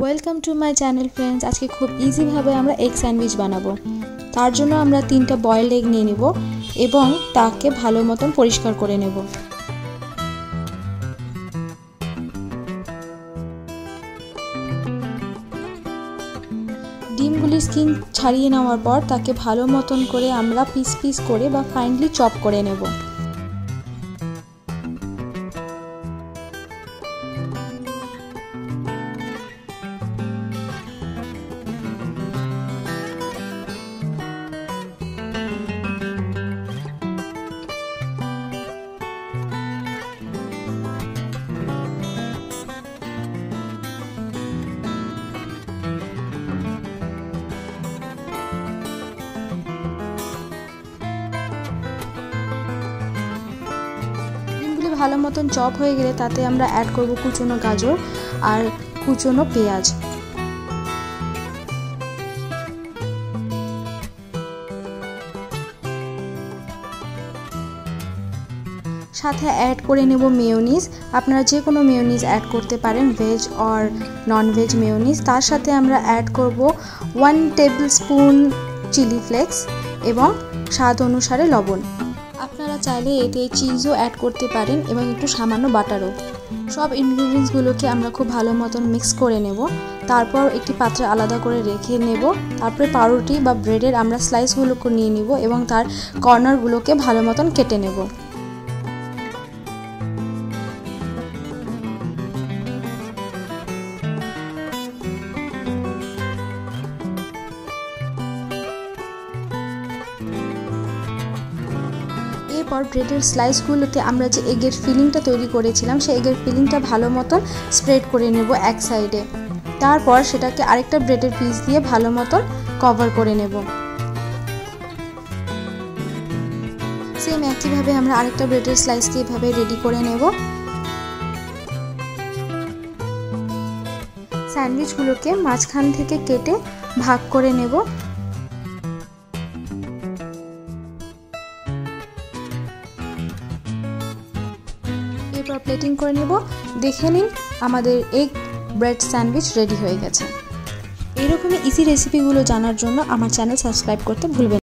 Welcome to my channel friends. আজকে খুব ইজিভাবে আমরা এগ স্যান্ডউইচ বানাবো। তার জন্য আমরা 3টা বয়েলড এগ নিয়ে নেব এবং তাকে ভালো মতন পরিষ্কার করে নেব। ডিমগুলির স্কিন ছাড়িয়ে নেওয়ার পর তাকে ভালো মতন করে আমরা পিস পিস করে বা ফাইনলি চপ করে নেব। ভালো মতন চপ হয়ে গেলে তাতে আমরা অ্যাড করব কুচনো গাজর আর কুচনো পেঁয়াজ। সাথে অ্যাড করে নেব মেয়োনিজ। আপনারা যে কোনো মেয়োনিজ অ্যাড করতে পারেন, veg or non veg mayonnaise. তার সাথে আমরা অ্যাড করব 1 টেবিল স্পুন চিলি ফ্লেক্স এবং স্বাদ অনুসারে লবণ। আপনারা চাইলে এতে চিজও অ্যাড করতে পারেন এবং একটু সামান্য বাটারও। সব ইনগ্রিডিয়েন্টসগুলোকে আমরা খুব ভালো মতন মিক্স করে নেব। তারপর একটি পাত্রে আলাদা করে রেখে নেব। তারপরে পাউরুটি বা ব্রেডের আমরা স্লাইসগুলোকে নিয়ে নিব এবং তার কর্নারগুলোকে ভালো মতন কেটে নেব। এরপর ব্রেডের স্লাইসগুলোতে আমরা যে এগের ফিলিংটা তৈরি করেছিলাম সেই এগের ফিলিংটা ভালো মতন স্প্রেড করে নেব এক সাইডে। তারপর সেটাকে আরেকটা ব্রেডের পিস দিয়ে ভালো মতন কভার করে নেব। সেম একইভাবে আমরা আরেকটা ব্রেডের স্লাইসকে এভাবে রেডি করে নেব। স্যান্ডউইচগুলোকে মাঝখান থেকে কেটে ভাগ করে নেব। এরপর প্লেটিং করে নেব। দেখে নিন আমাদের এগ ব্রেড স্যান্ডউইচ রেডি হয়ে গেছে। এরকমই ইজি রেসিপিগুলো জানার জন্য আমার চ্যানেল সাবস্ক্রাইব করতে ভুলবেন না।